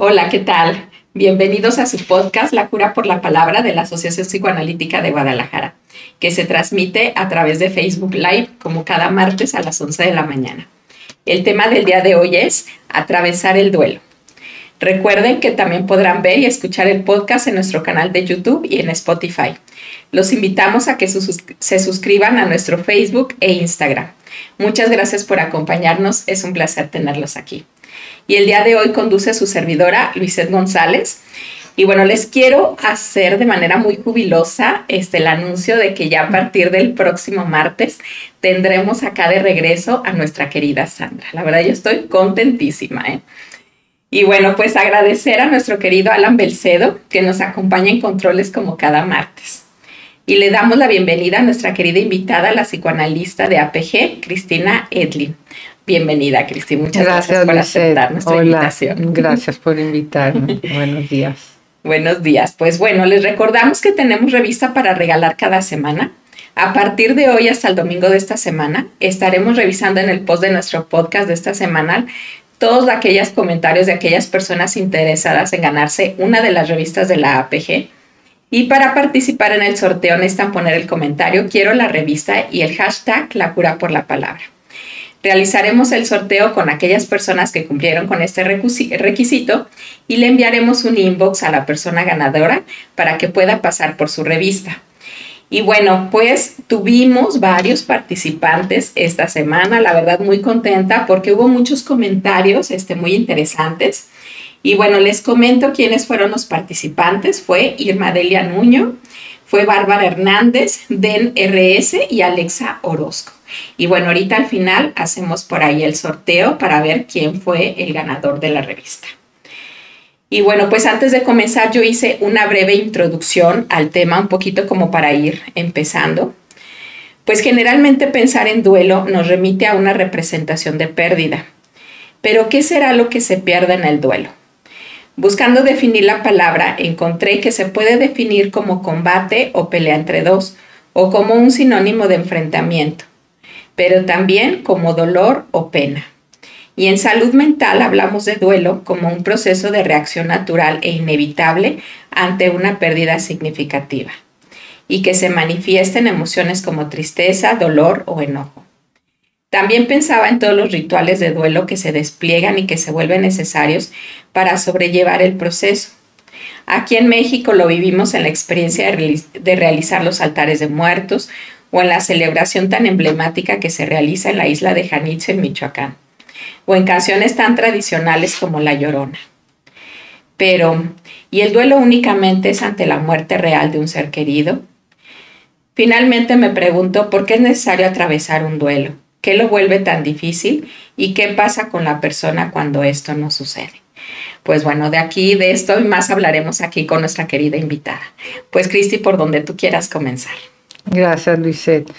Hola, ¿qué tal? Bienvenidos a su podcast La Cura por la Palabra de la Asociación Psicoanalítica de Guadalajara, que se transmite a través de Facebook Live como cada martes a las 11 de la mañana. El tema del día de hoy es atravesar el duelo. Recuerden que también podrán ver y escuchar el podcast en nuestro canal de YouTube y en Spotify. Los invitamos a que se suscriban a nuestro Facebook e Instagram. Muchas gracias por acompañarnos, es un placer tenerlos aquí. Y el día de hoy conduce su servidora, Luisette González. Y bueno, les quiero hacer de manera muy jubilosa el anuncio de que ya a partir del próximo martes tendremos acá de regreso a nuestra querida Sandra. La verdad, yo estoy contentísima, ¿eh? Y bueno, pues agradecer a nuestro querido Alan Belcedo, que nos acompaña en controles como cada martes. Y le damos la bienvenida a nuestra querida invitada, la psicoanalista de APG, Cristina Edlin. Bienvenida, Cristi. Muchas gracias por aceptar nuestra invitación. Gracias por invitarme. Buenos días. Buenos días. Pues bueno, les recordamos que tenemos revista para regalar cada semana. A partir de hoy hasta el domingo de esta semana, estaremos revisando en el post de nuestro podcast de esta semana todos aquellos comentarios de aquellas personas interesadas en ganarse una de las revistas de la APG. Y para participar en el sorteo necesitan poner el comentario "Quiero la revista" y el hashtag La Cura por la Palabra. Realizaremos el sorteo con aquellas personas que cumplieron con este requisito y le enviaremos un inbox a la persona ganadora para que pueda pasar por su revista. Y bueno, pues tuvimos varios participantes esta semana, la verdad muy contenta porque hubo muchos comentarios muy interesantes. Y bueno, les comento quiénes fueron los participantes. Fue Irma Delia Nuño, fue Bárbara Hernández, Den RS y Alexa Orozco. Y bueno, ahorita al final hacemos por ahí el sorteo para ver quién fue el ganador de la revista. Y bueno, pues antes de comenzar yo hice una breve introducción al tema, un poquito como para ir empezando. Pues generalmente pensar en duelo nos remite a una representación de pérdida. Pero ¿qué será lo que se pierde en el duelo? Buscando definir la palabra, encontré que se puede definir como combate o pelea entre dos, o como un sinónimo de enfrentamiento, pero también como dolor o pena. Y en salud mental hablamos de duelo como un proceso de reacción natural e inevitable ante una pérdida significativa, y que se manifiesta en emociones como tristeza, dolor o enojo. También pensaba en todos los rituales de duelo que se despliegan y que se vuelven necesarios para sobrellevar el proceso. Aquí en México lo vivimos en la experiencia de realizar los altares de muertos o en la celebración tan emblemática que se realiza en la isla de Janitzio, en Michoacán, o en canciones tan tradicionales como La Llorona. Pero, ¿y el duelo únicamente es ante la muerte real de un ser querido? Finalmente me pregunto por qué es necesario atravesar un duelo. ¿Qué lo vuelve tan difícil? ¿Y qué pasa con la persona cuando esto no sucede? Pues bueno, de esto y más hablaremos aquí con nuestra querida invitada. Pues Cristi, por donde tú quieras comenzar. Gracias, Luisette.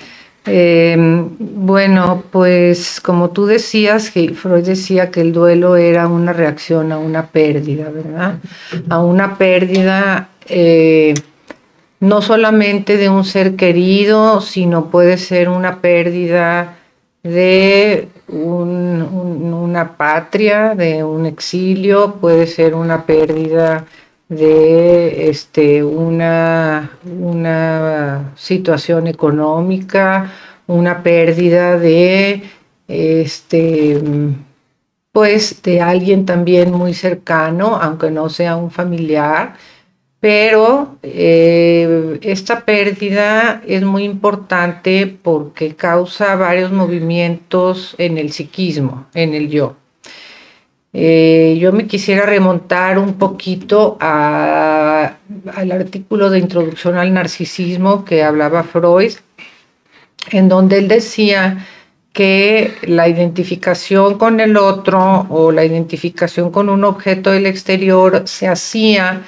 Bueno, pues como tú decías, Freud decía que el duelo era una reacción a una pérdida, ¿verdad? A una pérdida no solamente de un ser querido, sino puede ser una pérdida de una patria, de un exilio, puede ser una pérdida de una situación económica, una pérdida de pues de alguien también muy cercano, aunque no sea un familiar. Pero esta pérdida es muy importante porque causa varios movimientos en el psiquismo, en el yo. Yo me quisiera remontar un poquito al artículo de Introducción al Narcisismo que hablaba Freud, en donde él decía que la identificación con el otro o la identificación con un objeto del exterior se hacía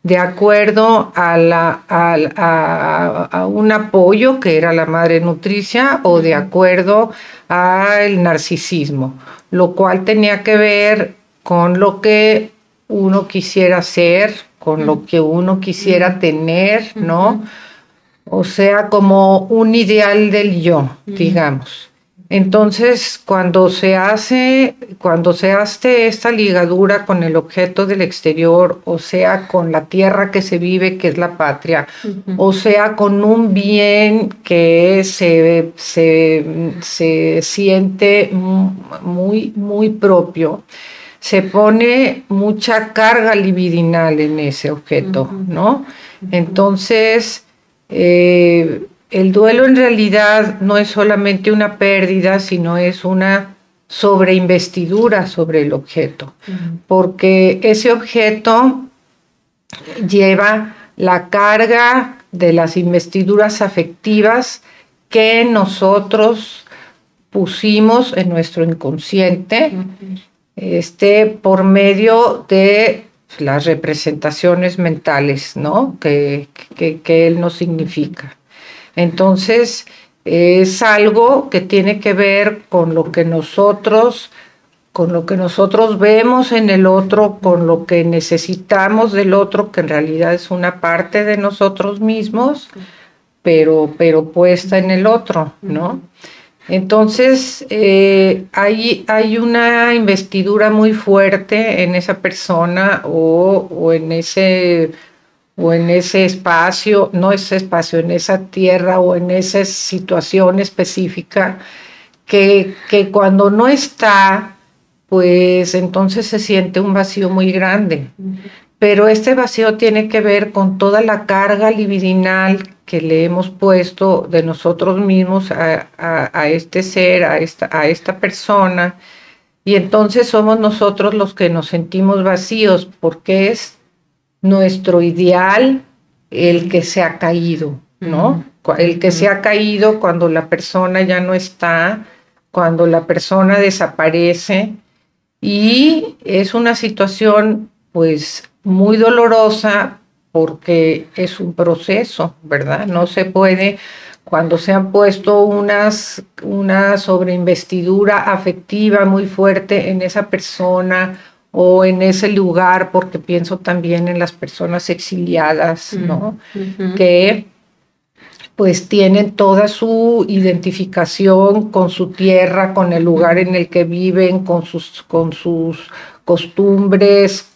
de acuerdo a un apoyo que era la madre nutricia o de acuerdo al narcisismo, lo cual tenía que ver con lo que uno quisiera ser, con lo que uno quisiera tener, ¿no? O sea, como un ideal del yo, digamos. Entonces, cuando se hace esta ligadura con el objeto del exterior, o sea, con la tierra que se vive, que es la patria, o sea, con un bien que se siente muy, muy propio, se pone mucha carga libidinal en ese objeto, ¿no? Entonces, el duelo en realidad no es solamente una pérdida, sino es una sobreinvestidura sobre el objeto, porque ese objeto lleva la carga de las investiduras afectivas que nosotros pusimos en nuestro inconsciente, por medio de las representaciones mentales, ¿no? que él nos significa. Entonces, es algo que tiene que ver con lo que nosotros vemos en el otro, con lo que necesitamos del otro, que en realidad es una parte de nosotros mismos, pero puesta en el otro, ¿no? Entonces, hay una investidura muy fuerte en esa persona o en ese espacio, en esa tierra o en esa situación específica, que cuando no está, pues entonces se siente un vacío muy grande. Pero este vacío tiene que ver con toda la carga libidinal que le hemos puesto de nosotros mismos a este ser, a esta persona, y entonces somos nosotros los que nos sentimos vacíos, porque es nuestro ideal el que se ha caído, ¿no? El que se ha caído cuando la persona ya no está, cuando la persona desaparece, y es una situación pues muy dolorosa porque es un proceso, ¿verdad? No se puede, cuando se han puesto una sobreinvestidura afectiva muy fuerte en esa persona o en ese lugar, porque pienso también en las personas exiliadas, ¿no? Que pues tienen toda su identificación con su tierra, con el lugar en el que viven, con sus costumbres,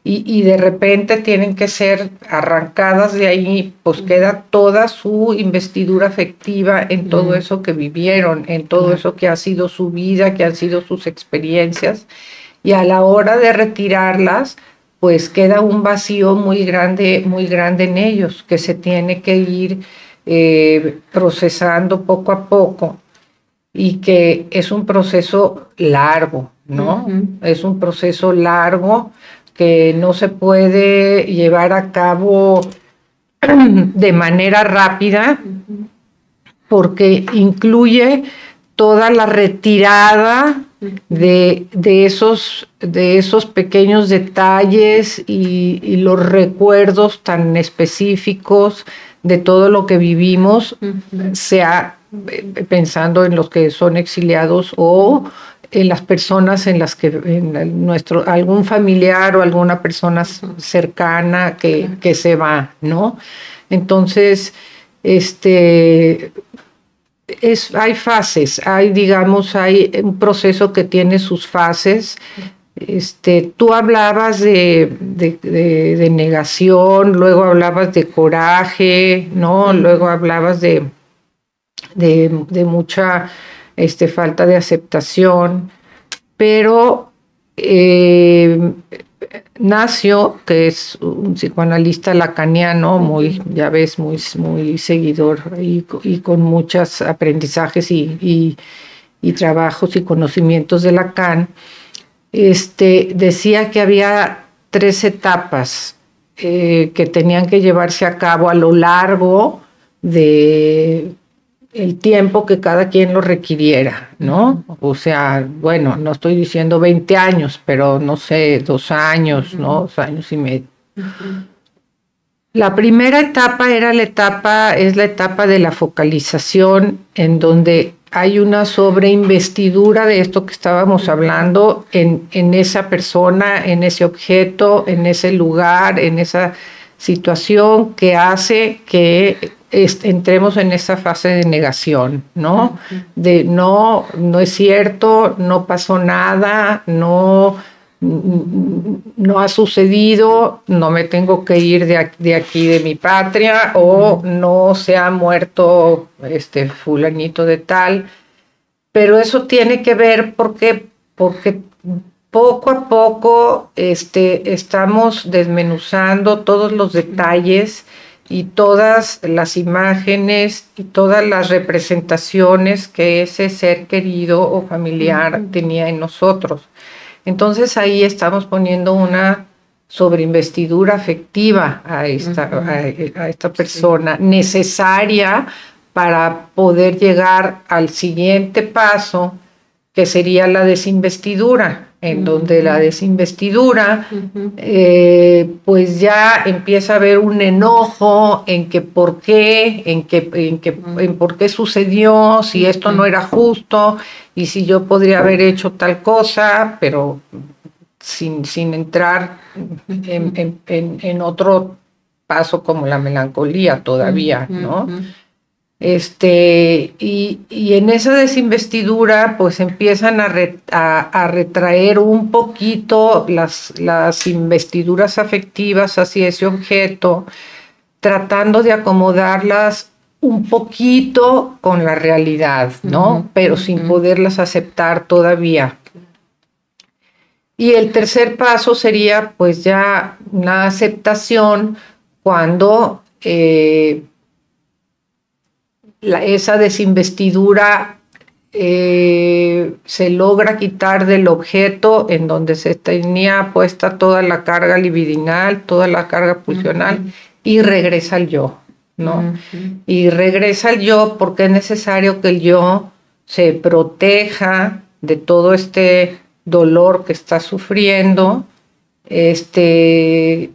y de repente tienen que ser arrancadas de ahí, pues queda toda su investidura afectiva en todo eso que vivieron, en todo eso que ha sido su vida, que han sido sus experiencias, y a la hora de retirarlas, pues queda un vacío muy grande en ellos, que se tiene que ir procesando poco a poco, y que es un proceso largo, ¿no? Es un proceso largo que no se puede llevar a cabo de manera rápida, porque incluye toda la retirada de esos pequeños detalles y los recuerdos tan específicos de todo lo que vivimos, sea pensando en los que son exiliados o en las personas en las que algún familiar o alguna persona cercana que se va, ¿no? Entonces, hay fases, hay un proceso que tiene sus fases. Tú hablabas de negación, luego hablabas de coraje, ¿no? Luego hablabas de mucha falta de aceptación, pero Nacio, que es un psicoanalista lacaniano, muy seguidor y con muchos aprendizajes y trabajos y conocimientos de Lacan, decía que había 3 etapas que tenían que llevarse a cabo a lo largo de el tiempo que cada quien lo requiriera, ¿no? O sea, bueno, no estoy diciendo 20 años, pero no sé, 2 años, ¿no? 2 años y medio. La primera etapa es la etapa de la focalización, en donde hay una sobreinvestidura de esto que estábamos hablando en esa persona, en ese objeto, en ese lugar, en esa situación, que hace que entremos en esa fase de negación, ¿no? De no es cierto, no pasó nada, no ha sucedido, no me tengo que ir de aquí de mi patria, o no se ha muerto fulanito de tal. Pero eso tiene que ver porque poco a poco estamos desmenuzando todos los detalles y todas las imágenes y todas las representaciones que ese ser querido o familiar tenía en nosotros. Entonces ahí estamos poniendo una sobreinvestidura afectiva a esta persona, necesaria para poder llegar al siguiente paso, que sería la desinvestidura, en donde la desinvestidura, pues ya empieza a haber un enojo en que por qué, en por qué sucedió, si esto no era justo, y si yo podría haber hecho tal cosa, pero sin entrar en otro paso como la melancolía todavía, ¿no? Y en esa desinvestidura pues empiezan a retraer un poquito las investiduras afectivas hacia ese objeto, tratando de acomodarlas un poquito con la realidad, ¿no? Pero sin poderlas aceptar todavía. Y el tercer paso sería pues ya una aceptación cuando esa desinvestidura se logra quitar del objeto en donde se tenía puesta toda la carga libidinal, toda la carga pulsional, y regresa al yo, ¿no? Y regresa al yo porque es necesario que el yo se proteja de todo este dolor que está sufriendo, que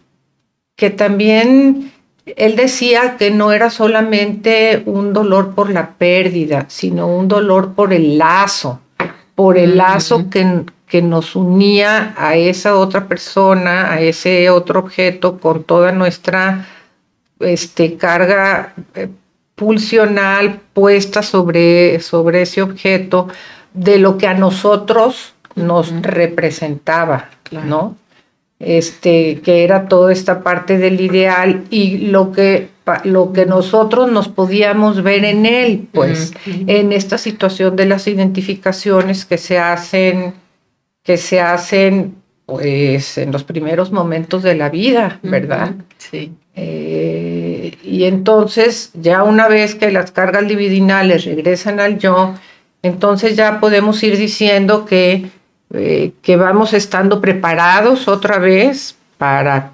también él decía que no era solamente un dolor por la pérdida, sino un dolor por el lazo que nos unía a esa otra persona, a ese otro objeto, con toda nuestra carga pulsional puesta sobre ese objeto, de lo que a nosotros nos representaba, ¿no? Que era toda esta parte del ideal y lo que nosotros nos podíamos ver en él, pues, en esta situación de las identificaciones que se hacen, pues, en los primeros momentos de la vida, ¿verdad? Sí. Y entonces, ya una vez que las cargas libidinales regresan al yo, entonces ya podemos ir diciendo que vamos estando preparados otra vez para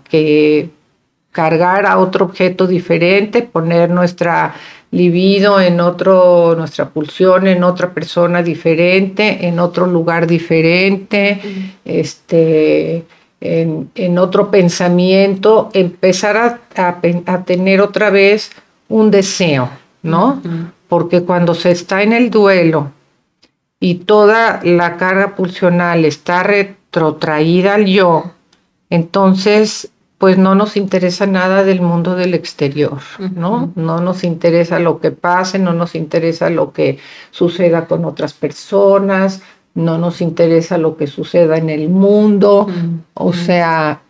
cargar a otro objeto diferente, poner nuestra libido nuestra pulsión en otra persona diferente, en otro lugar diferente, en otro pensamiento, empezar a tener otra vez un deseo, ¿no? Porque cuando se está en el duelo y toda la carga pulsional está retrotraída al yo, entonces pues no nos interesa nada del mundo del exterior, ¿no? No nos interesa lo que pase, no nos interesa lo que suceda con otras personas, no nos interesa lo que suceda en el mundo, o sea,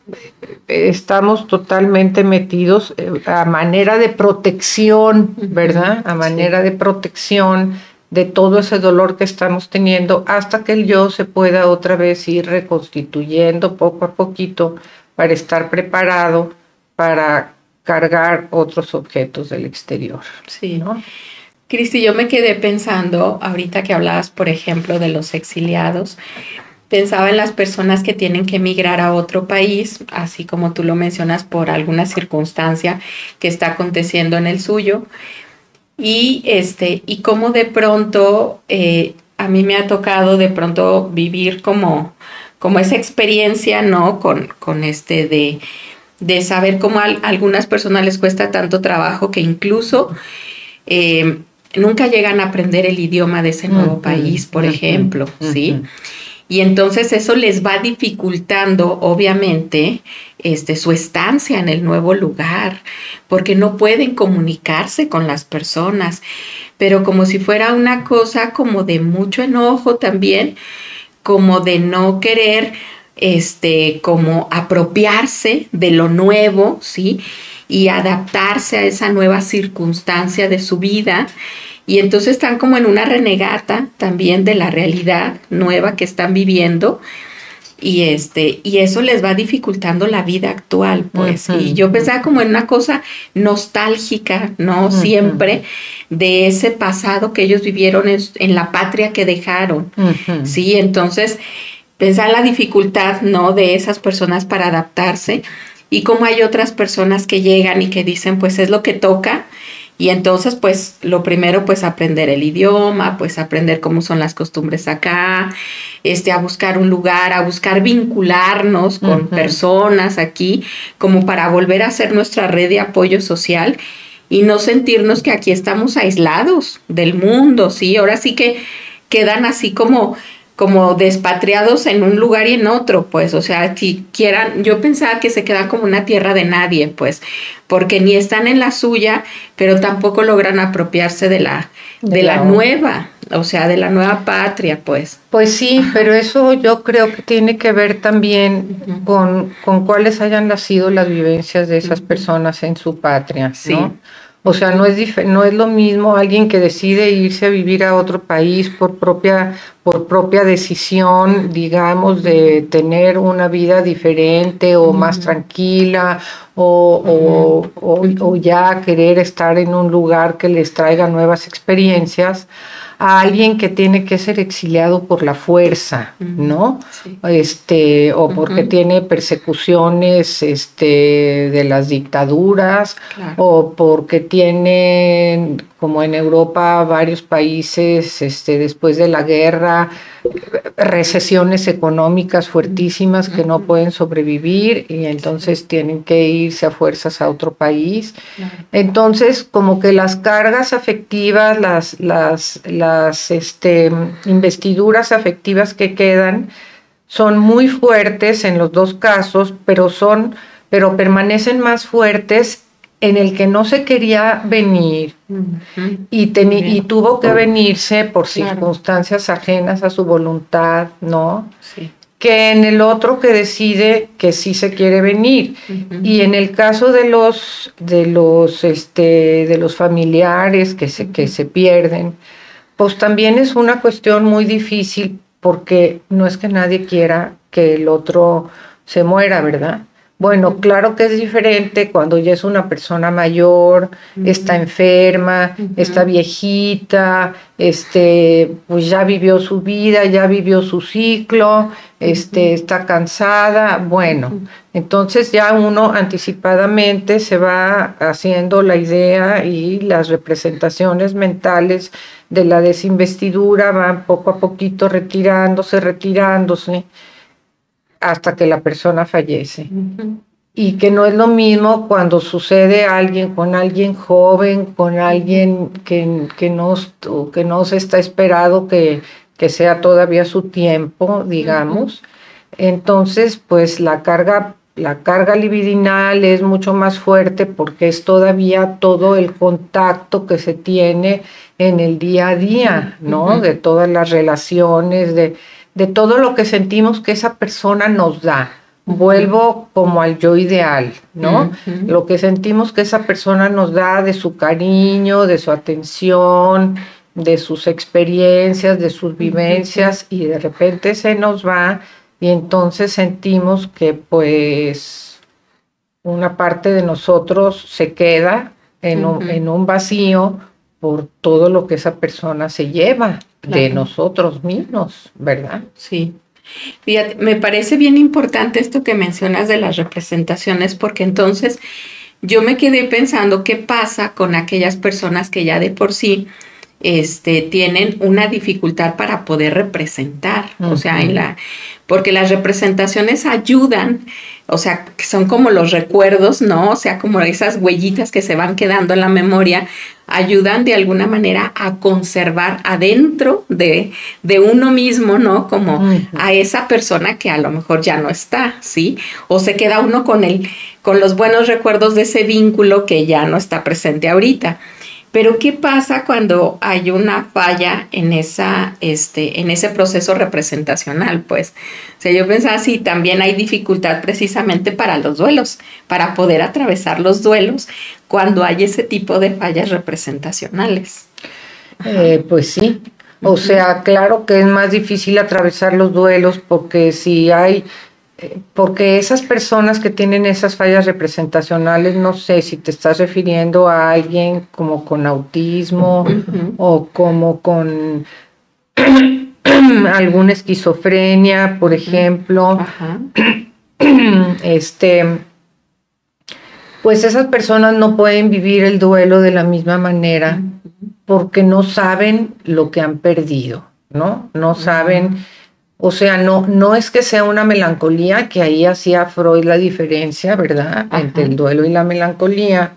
estamos totalmente metidos a manera de protección, ¿verdad? A manera de protección de todo ese dolor que estamos teniendo, hasta que el yo se pueda otra vez ir reconstituyendo poco a poquito para estar preparado para cargar otros objetos del exterior. Sí, ¿no? Cristi, yo me quedé pensando, ahorita que hablabas, por ejemplo, de los exiliados, pensaba en las personas que tienen que emigrar a otro país, así como tú lo mencionas, por alguna circunstancia que está aconteciendo en el suyo, y cómo de pronto a mí me ha tocado de pronto vivir como esa experiencia, ¿no? Con de saber cómo a algunas personas les cuesta tanto trabajo que incluso nunca llegan a aprender el idioma de ese nuevo país, por ejemplo, ¿sí? Y entonces eso les va dificultando, obviamente, su estancia en el nuevo lugar, porque no pueden comunicarse con las personas, pero como si fuera una cosa como de mucho enojo también, como de no querer, como apropiarse de lo nuevo, ¿sí? Y adaptarse a esa nueva circunstancia de su vida. Y entonces están como en una renegata también de la realidad nueva que están viviendo. Y eso les va dificultando la vida actual, pues. Y yo pensaba como en una cosa nostálgica, ¿no? Siempre de ese pasado que ellos vivieron en la patria que dejaron, ¿sí? Entonces, pensar la dificultad, ¿no? De esas personas para adaptarse y cómo hay otras personas que llegan y que dicen, pues es lo que toca. Y entonces, pues, lo primero, pues, aprender el idioma, pues, aprender cómo son las costumbres acá, a buscar un lugar, a buscar vincularnos con personas aquí, como para volver a hacer nuestra red de apoyo social y no sentirnos que aquí estamos aislados del mundo, ¿sí? Ahora sí que quedan así como despatriados en un lugar y en otro, pues, o sea, si quieran, yo pensaba que se quedan como una tierra de nadie, pues, porque ni están en la suya, pero tampoco logran apropiarse de la nueva, o sea, de la nueva patria, pues. Pues sí, pero eso yo creo que tiene que ver también con cuáles hayan sido las vivencias de esas personas en su patria, ¿no? Sí. O sea, no es lo mismo alguien que decide irse a vivir a otro país por propia decisión, digamos, de tener una vida diferente o más tranquila o ya querer estar en un lugar que les traiga nuevas experiencias, a alguien que tiene que ser exiliado por la fuerza, ¿no? Sí. O porque tiene persecuciones de las dictaduras, claro, o porque tienen, como en Europa, varios países después de la guerra, recesiones económicas fuertísimas que no pueden sobrevivir y entonces tienen que irse a fuerzas a otro país. Claro. Entonces, como que las cargas afectivas, las investiduras afectivas que quedan son muy fuertes en los dos casos, pero permanecen más fuertes en el que no se quería venir y tuvo que venirse por circunstancias ajenas a su voluntad, ¿no? Sí. Que en el otro que decide que sí se quiere venir. Y en el caso de los familiares que se pierden, pues también es una cuestión muy difícil porque no es que nadie quiera que el otro se muera, ¿verdad? Bueno, claro que es diferente cuando ya es una persona mayor, está enferma, está viejita, pues ya vivió su vida, ya vivió su ciclo, está cansada. Bueno, entonces ya uno anticipadamente se va haciendo la idea y las representaciones mentales de la desinvestidura van poco a poquito retirándose, hasta que la persona fallece. Y que no es lo mismo cuando sucede con alguien joven, con alguien que no se está esperado que sea todavía su tiempo, digamos. Entonces, pues la carga libidinal es mucho más fuerte porque es todavía todo el contacto que se tiene en el día a día, ¿no? De todas las relaciones, de todo lo que sentimos que esa persona nos da. Vuelvo como al yo ideal, ¿no? Lo que sentimos que esa persona nos da de su cariño, de su atención, de sus experiencias, de sus vivencias, y de repente se nos va y entonces sentimos que pues una parte de nosotros se queda en un vacío por todo lo que esa persona se lleva de nosotros mismos, ¿verdad? Sí. Fíjate, me parece bien importante esto que mencionas de las representaciones, porque entonces yo me quedé pensando qué pasa con aquellas personas que ya de por sí tienen una dificultad para poder representar, o sea, porque las representaciones ayudan o sea, que son como los recuerdos, ¿no? O sea, como esas huellitas que se van quedando en la memoria, ayudan de alguna manera a conservar adentro de uno mismo, ¿no? Como a esa persona que a lo mejor ya no está, ¿sí? O se queda uno con los buenos recuerdos de ese vínculo que ya no está presente ahorita. Pero ¿qué pasa cuando hay una falla en ese proceso representacional? Pues, o sea, yo pensaba, sí, también hay dificultad precisamente para los duelos, para poder atravesar los duelos cuando hay ese tipo de fallas representacionales. Pues sí, o sea, claro que es más difícil atravesar los duelos porque si hay, porque esas personas que tienen esas fallas representacionales, no sé si te estás refiriendo a alguien como con autismo o como con alguna esquizofrenia, por ejemplo, pues esas personas no pueden vivir el duelo de la misma manera porque no saben lo que han perdido, ¿no? No saben, o sea, no es que sea una melancolía, que ahí hacía Freud la diferencia, ¿verdad? Entre el duelo y la melancolía,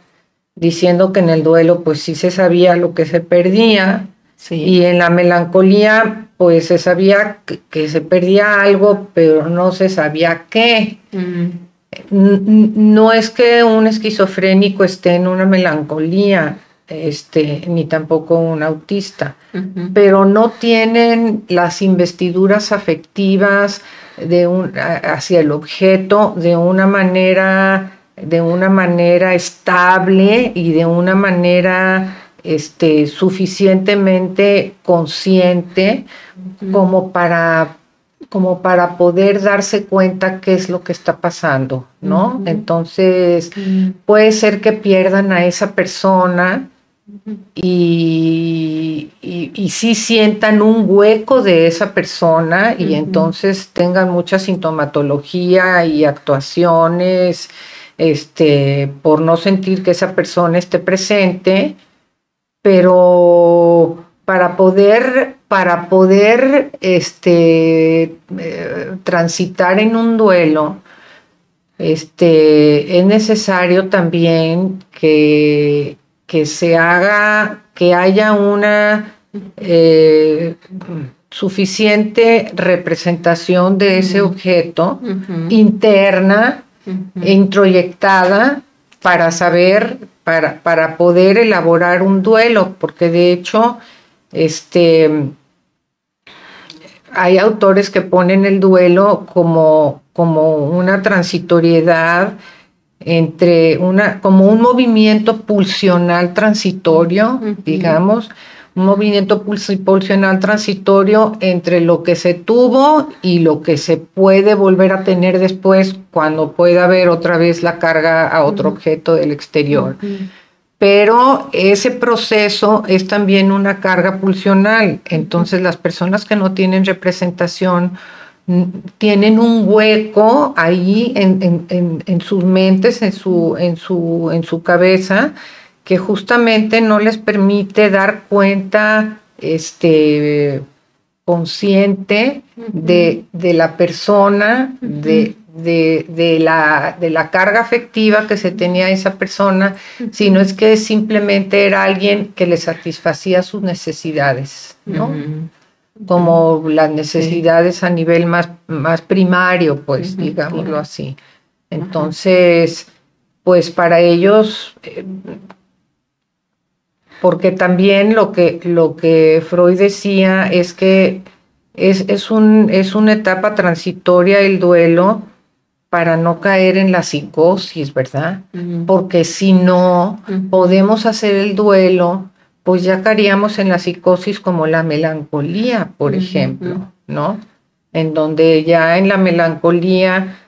diciendo que en el duelo pues sí se sabía lo que se perdía, y en la melancolía pues se sabía que se perdía algo, pero no se sabía qué. No es que un esquizofrénico esté en una melancolía, ni tampoco un autista, pero no tienen las investiduras afectivas hacia el objeto de una manera estable y de una manera suficientemente consciente como para poder darse cuenta qué es lo que está pasando, ¿no? Entonces, puede ser que pierdan a esa persona y sí sientan un hueco de esa persona y entonces tengan mucha sintomatología y actuaciones por no sentir que esa persona esté presente, pero para poder transitar en un duelo, es necesario también que haya una suficiente representación de ese objeto interna e introyectada para saber, para poder elaborar un duelo, porque de hecho hay autores que ponen el duelo como una transitoriedad como un movimiento pulsional transitorio, digamos, un movimiento pulsional transitorio entre lo que se tuvo y lo que se puede volver a tener después cuando pueda haber otra vez la carga a otro objeto del exterior. Pero ese proceso es también una carga pulsional. Entonces, las personas que no tienen representación tienen un hueco ahí en sus mentes, en su cabeza, que justamente no les permite dar cuenta consciente de la persona, de la carga afectiva que se tenía esa persona, sino es que simplemente era alguien que le satisfacía sus necesidades, ¿no? Como las necesidades a nivel más primario, pues, digámoslo así. Entonces, pues para ellos, porque también lo que Freud decía es que es una etapa transitoria el duelo para no caer en la psicosis, ¿verdad? Porque si no podemos hacer el duelo, pues ya caeríamos en la psicosis como la melancolía, por ejemplo, ¿no? En donde ya en la melancolía,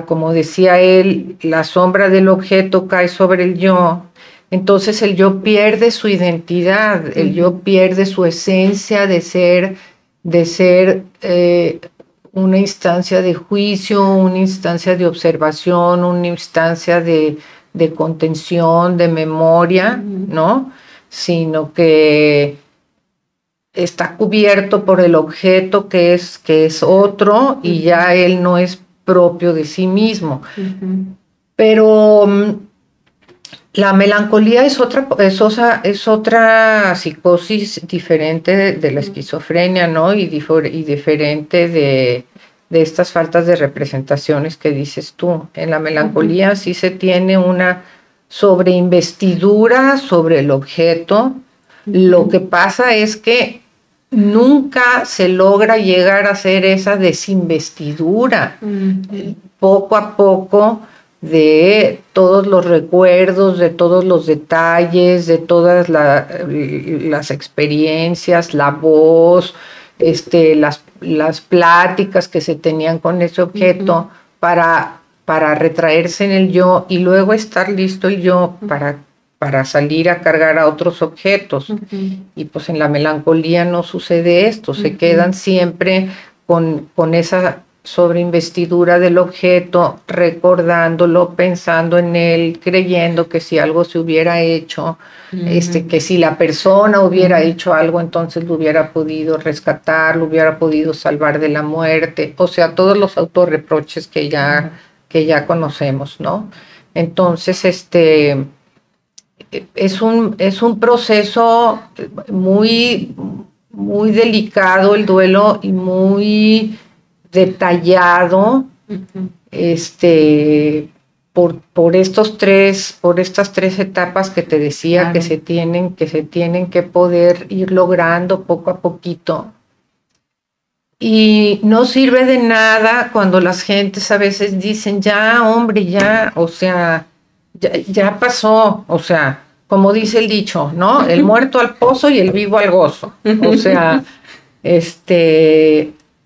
como decía él, la sombra del objeto cae sobre el yo. Entonces el yo pierde su identidad, el yo pierde su esencia de ser una instancia de juicio, una instancia de observación, una instancia de contención, de memoria, ¿no? Sino que está cubierto por el objeto que es otro y ya él no es propio de sí mismo. Pero la melancolía es otra psicosis diferente de la esquizofrenia, ¿no? Y diferente de estas faltas de representaciones que dices tú. En la melancolía sí se tiene una sobreinvestidura sobre el objeto. Lo que pasa es que nunca se logra llegar a hacer esa desinvestidura. Poco a poco, de todos los recuerdos, de todos los detalles, de todas las experiencias, la voz, las pláticas que se tenían con ese objeto para retraerse en el yo y luego estar listo el yo para salir a cargar a otros objetos. Y pues en la melancolía no sucede esto, se quedan siempre con esa sobreinvestidura del objeto, recordándolo, pensando en él, creyendo que si algo se hubiera hecho, que si la persona hubiera hecho algo, entonces lo hubiera podido rescatar, lo hubiera podido salvar de la muerte, o sea, todos los autorreproches que ya conocemos, ¿no? Entonces, es un proceso muy, muy delicado el duelo y muy detallado, por estas tres etapas que te decía, claro, que se tienen que poder ir logrando poco a poquito. Y no sirve de nada cuando las gentes a veces dicen, ya, hombre, ya, o sea, ya pasó, o sea, como dice el dicho, ¿no? El muerto al pozo y el vivo al gozo. O sea,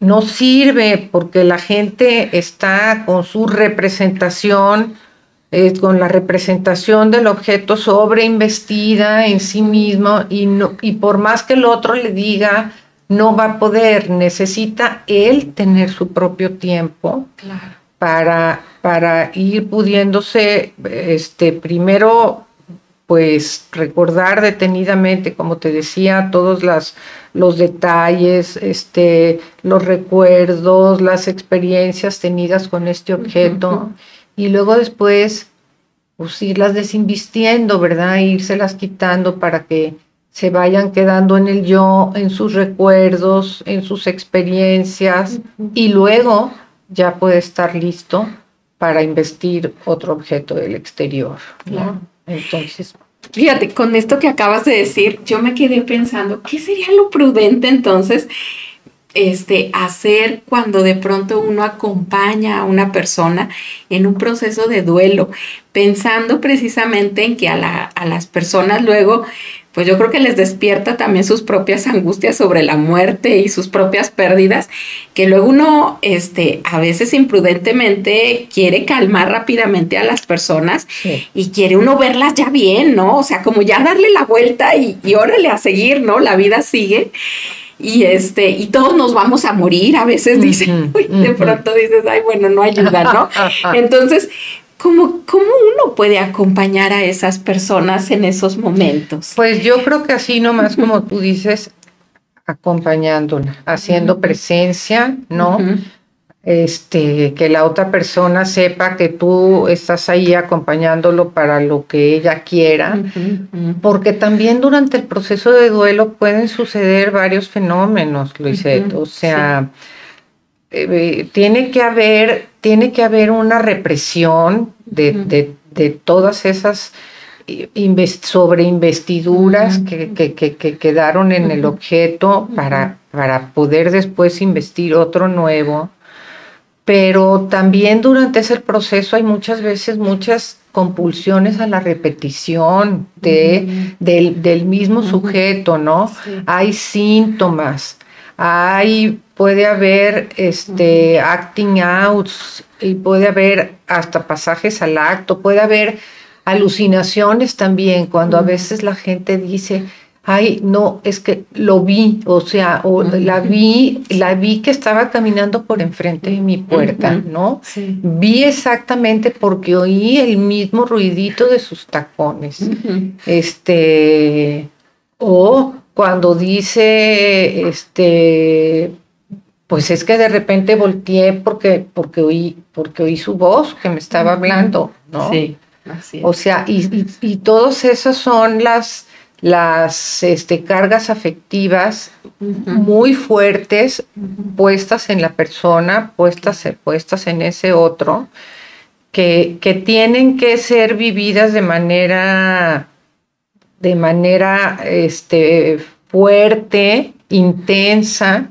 no sirve porque la gente está con su representación, con la representación del objeto sobreinvestida en sí mismo y por más que el otro le diga, no va a poder, necesita él tener su propio tiempo, claro, para ir pudiéndose, primero, pues recordar detenidamente, como te decía, todos los detalles, los recuerdos, las experiencias tenidas con este objeto, y luego después, pues irlas desinvistiendo, ¿verdad? Irselas quitando para que se vayan quedando en el yo, en sus recuerdos, en sus experiencias, y luego ya puede estar listo para investir otro objeto del exterior, ¿no? Claro. Entonces, fíjate, con esto que acabas de decir, yo me quedé pensando, ¿qué sería lo prudente entonces hacer cuando de pronto uno acompaña a una persona en un proceso de duelo, pensando precisamente en que a las personas luego, pues yo creo que les despierta también sus propias angustias sobre la muerte y sus propias pérdidas, que luego uno a veces imprudentemente quiere calmar rápidamente a las personas, sí, y quiere uno verlas ya bien, ¿no? O sea, como ya darle la vuelta y órale a seguir, ¿no? La vida sigue. Y todos nos vamos a morir, a veces dicen, de pronto dices, ay, bueno, no ayuda, ¿no? Entonces, ¿cómo uno puede acompañar a esas personas en esos momentos? Pues yo creo que así nomás como tú dices, acompañándola, haciendo presencia, ¿no? Que la otra persona sepa que tú estás ahí acompañándolo para lo que ella quiera, porque también durante el proceso de duelo pueden suceder varios fenómenos, Luisette, o sea, sí, tiene que haber una represión de todas esas sobreinvestiduras que quedaron en el objeto para poder después investir otro nuevo. Pero también durante ese proceso hay muchas veces muchas compulsiones a la repetición del mismo sujeto, ¿no? Sí. Hay síntomas, puede haber acting outs, y puede haber hasta pasajes al acto, puede haber alucinaciones también, cuando a veces la gente dice, ay, no, es que lo vi, o sea, la vi que estaba caminando por enfrente de mi puerta, ¿no? Sí. Vi exactamente porque oí el mismo ruidito de sus tacones. O cuando dice, pues es que de repente volteé porque oí su voz que me estaba hablando, ¿no? Sí, así es. O sea, y todas esas son las cargas afectivas muy fuertes puestas en la persona, puestas en ese otro, que tienen que ser vividas de manera fuerte, intensa,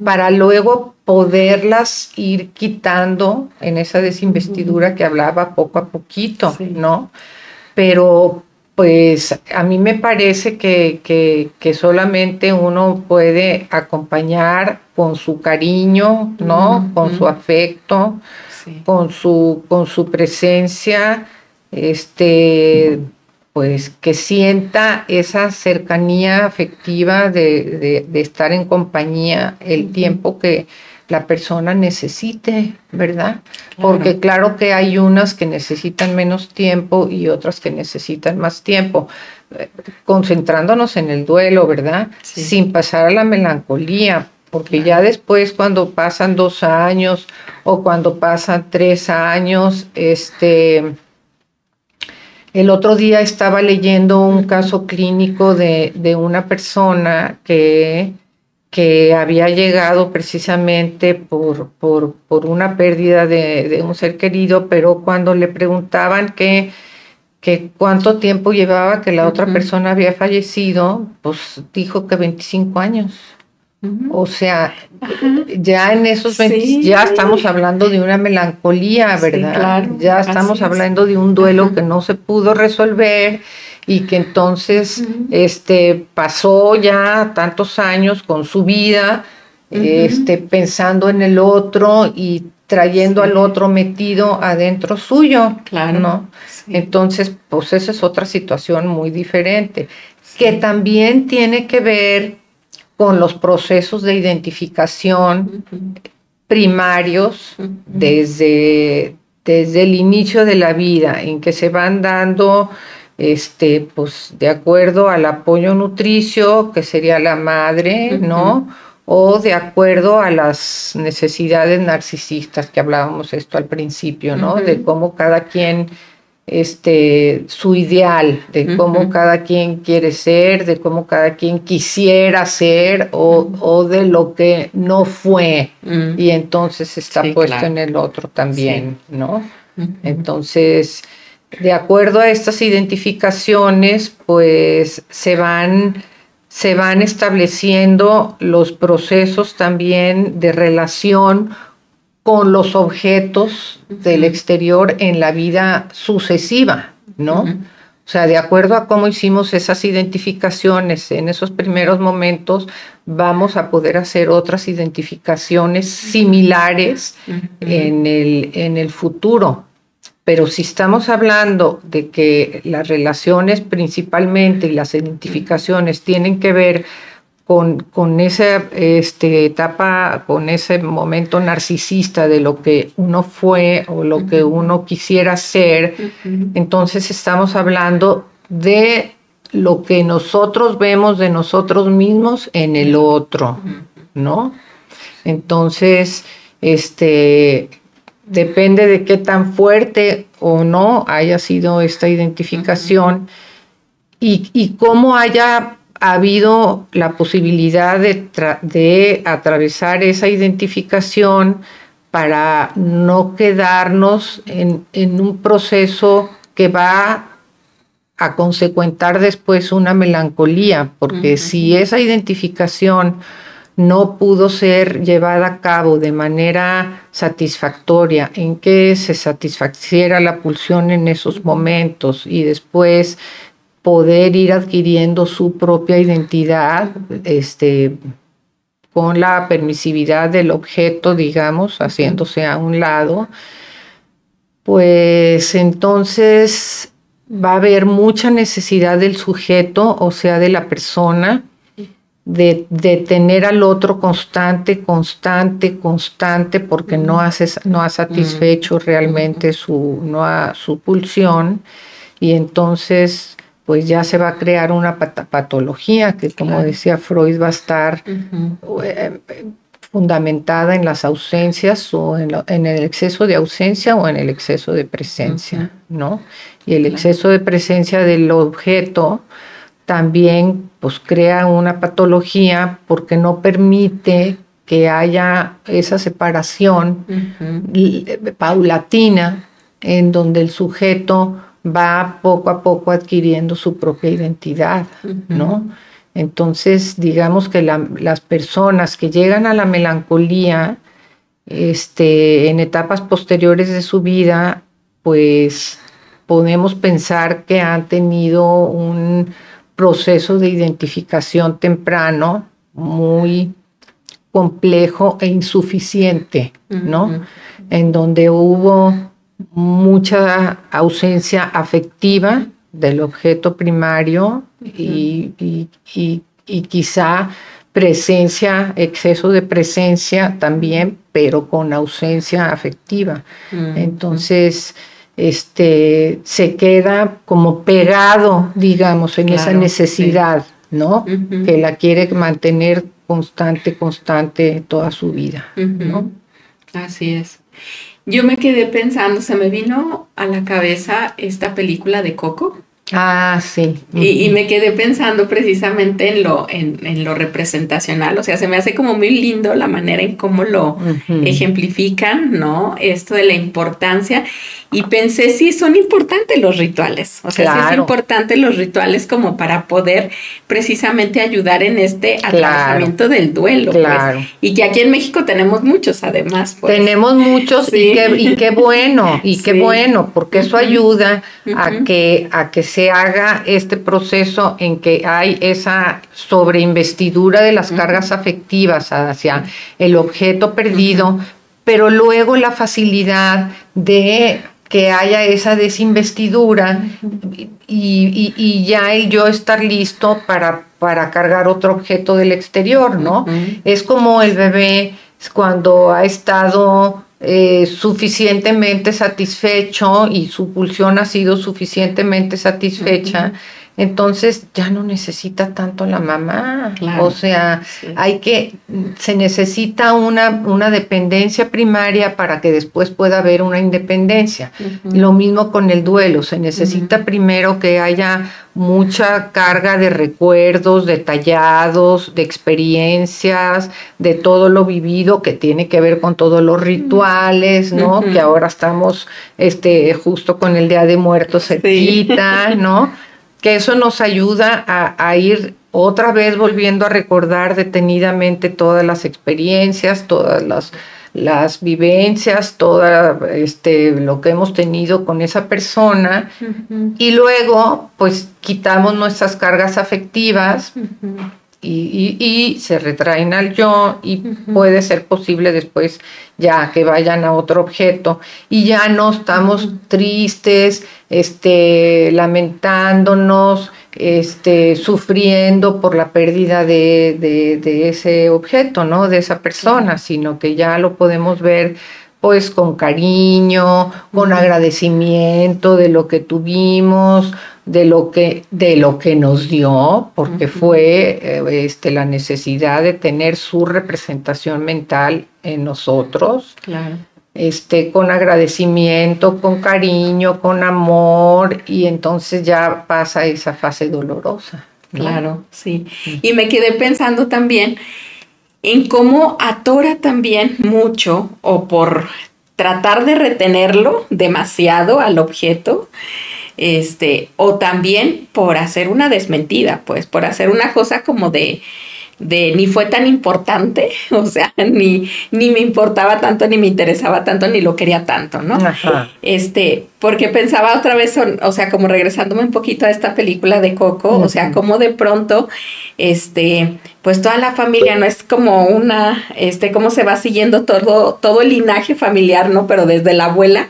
para luego poderlas ir quitando en esa desinvestidura que hablaba poco a poquito, ¿no? Pero pues a mí me parece que solamente uno puede acompañar con su cariño, ¿no? Con su afecto, con su presencia, pues que sienta esa cercanía afectiva de estar en compañía el tiempo que la persona necesite, ¿verdad? Claro. Porque claro que hay unas que necesitan menos tiempo y otras que necesitan más tiempo, concentrándonos en el duelo, ¿verdad? Sí. Sin pasar a la melancolía, porque ya después cuando pasan 2 años o cuando pasan 3 años, el otro día estaba leyendo un caso clínico de una persona que había llegado precisamente por una pérdida de un ser querido, pero cuando le preguntaban que cuánto tiempo llevaba que la otra persona había fallecido, pues dijo que 25 años. O sea, ya en esos 20, ya estamos hablando de una melancolía, ¿verdad? Sí, claro. Ya estamos hablando de un duelo que no se pudo resolver y que entonces pasó ya tantos años con su vida, pensando en el otro y trayendo al otro metido adentro suyo, claro, ¿no? Sí. Entonces, pues esa es otra situación muy diferente, que también tiene que ver con los procesos de identificación primarios desde el inicio de la vida, en que se van dando pues de acuerdo al apoyo nutricio, que sería la madre, ¿no? O de acuerdo a las necesidades narcisistas, que hablábamos esto al principio, ¿no? De cómo cada quien, su ideal, de cómo cada quien quiere ser, de cómo cada quien quisiera ser o de lo que no fue, y entonces está puesto en el otro también, ¿no? Entonces, de acuerdo a estas identificaciones, pues se van estableciendo los procesos también de relación con los objetos del exterior en la vida sucesiva, ¿no? O sea, de acuerdo a cómo hicimos esas identificaciones en esos primeros momentos, vamos a poder hacer otras identificaciones similares en el futuro. Pero si estamos hablando de que las relaciones principalmente y las identificaciones tienen que ver con esa etapa, con ese momento narcisista de lo que uno fue o lo que uno quisiera ser, entonces estamos hablando de lo que nosotros vemos de nosotros mismos en el otro, ¿no? Entonces, depende de qué tan fuerte o no haya sido esta identificación y cómo haya habido la posibilidad de atravesar esa identificación para no quedarnos en un proceso que va a consecuentar después una melancolía, porque si esa identificación no pudo ser llevada a cabo de manera satisfactoria, en que se satisfaciera la pulsión en esos momentos y después poder ir adquiriendo su propia identidad, con la permisividad del objeto, digamos, haciéndose a un lado, pues entonces va a haber mucha necesidad del sujeto, o sea, de la persona, de tener al otro constante, porque no ha satisfecho realmente su pulsión, y entonces pues ya se va a crear una patología que, como decía Freud, va a estar fundamentada en las ausencias o en el exceso de ausencia o en el exceso de presencia, ¿no? Y el exceso de presencia del objeto también pues crea una patología porque no permite que haya esa separación paulatina en donde el sujeto va poco a poco adquiriendo su propia identidad, ¿no? Entonces, digamos que las personas que llegan a la melancolía en etapas posteriores de su vida, pues podemos pensar que han tenido un proceso de identificación temprano muy complejo e insuficiente, ¿no? En donde hubo mucha ausencia afectiva del objeto primario y quizá presencia, exceso de presencia también, pero con ausencia afectiva. Entonces, se queda como pegado, digamos, en esa necesidad, ¿no? Que la quiere mantener constante toda su vida, ¿no? Así es. Yo me quedé pensando, se me vino a la cabeza esta película de Coco. Ah, sí. Y me quedé pensando precisamente en lo representacional, o sea, se me hace como muy lindo la manera en cómo lo ejemplifican, ¿no? Esto de la importancia, y pensé, sí, son importantes los rituales, o sea, sí es importante los rituales como para poder precisamente ayudar en este atravesamiento del duelo, pues, y que aquí en México tenemos muchos, además, pues. Tenemos muchos, y qué bueno, qué bueno, porque eso ayuda a que se haga este proceso en que hay esa sobreinvestidura de las cargas afectivas hacia el objeto perdido, pero luego la facilidad de que haya esa desinvestidura y ya el yo estar listo para cargar otro objeto del exterior, ¿no? Es como el bebé cuando ha estado suficientemente satisfecho y su pulsión ha sido suficientemente satisfecha, entonces ya no necesita tanto la mamá. O sea, se necesita una dependencia primaria para que después pueda haber una independencia. Lo mismo con el duelo, se necesita primero que haya mucha carga de recuerdos detallados, de experiencias, de todo lo vivido que tiene que ver con todos los rituales, ¿no? Que ahora estamos justo con el Día de Muertos cerquita, ¿no? Que eso nos ayuda a ir otra vez volviendo a recordar detenidamente todas las experiencias, todas las vivencias, todo lo que hemos tenido con esa persona, y luego pues quitamos nuestras cargas afectivas y se retraen al yo, y puede ser posible después ya que vayan a otro objeto y ya no estamos tristes, lamentándonos, sufriendo por la pérdida de ese objeto, ¿no? De esa persona, sino que ya lo podemos ver pues con cariño, con agradecimiento de lo que tuvimos, de lo que nos dio, porque fue la necesidad de tener su representación mental en nosotros. Claro. Con agradecimiento, con cariño, con amor, y entonces ya pasa esa fase dolorosa, ¿no? Claro, sí. Y me quedé pensando también en cómo atora también mucho, o por tratar de retenerlo demasiado al objeto, o también por hacer una desmentida, pues, por hacer una cosa como de ni fue tan importante, o sea, ni me importaba tanto, ni me interesaba tanto, ni lo quería tanto, ¿no? Ajá. Porque pensaba otra vez, o sea, como regresándome un poquito a esta película de Coco, o sea, como de pronto, pues toda la familia, ¿no? Es como cómo se va siguiendo todo el linaje familiar, ¿no? Pero desde la abuela,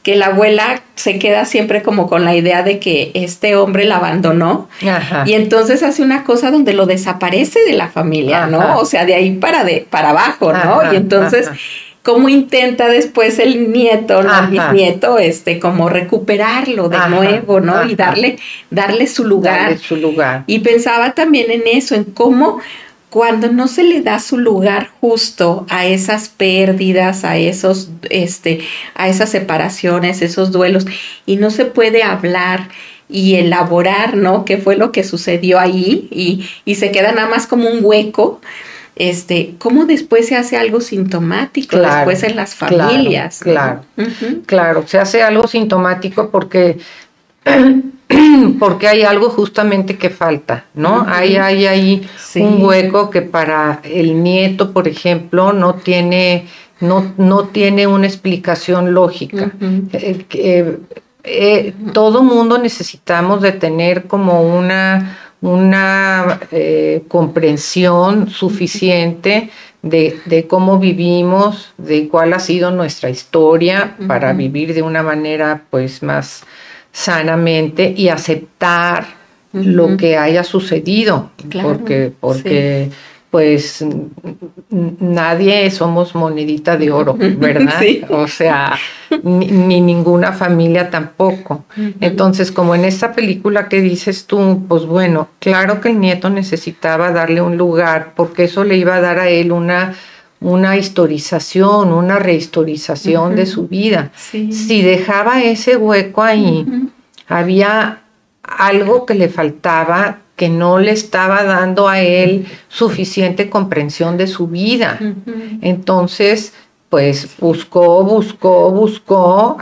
que la abuela se queda siempre como con la idea de que este hombre la abandonó. Ajá. Y entonces hace una cosa donde lo desaparece de la familia, ¿no? Ajá. O sea, de ahí para abajo, ¿no? Ajá. Y entonces cómo intenta después el nieto, ¿no? El bisnieto, como recuperarlo de nuevo, ¿no? Y darle su lugar. Darle su lugar. Y pensaba también en eso, en cómo cuando no se le da su lugar justo a esas pérdidas, a esas separaciones, esos duelos, y no se puede hablar y elaborar, ¿no? ¿Qué fue lo que sucedió ahí? Y se queda nada más como un hueco. Cómo después se hace algo sintomático, después en las familias. Claro, claro, se hace algo sintomático porque hay algo justamente que falta, ¿no? Hay ahí un hueco que para el nieto, por ejemplo, no tiene una explicación lógica. Todo mundo necesitamos de tener como una comprensión suficiente de cómo vivimos, de cuál ha sido nuestra historia para vivir de una manera pues más sanamente y aceptar lo que haya sucedido, claro, porque pues nadie somos monedita de oro, ¿verdad? Sí. O sea, ni ninguna familia tampoco. Entonces, como en esta película que dices tú, pues bueno, claro que el nieto necesitaba darle un lugar, porque eso le iba a dar a él una historización, una rehistorización de su vida. Sí. Si dejaba ese hueco ahí, había algo que le faltaba, que no le estaba dando a él suficiente comprensión de su vida. Entonces, pues buscó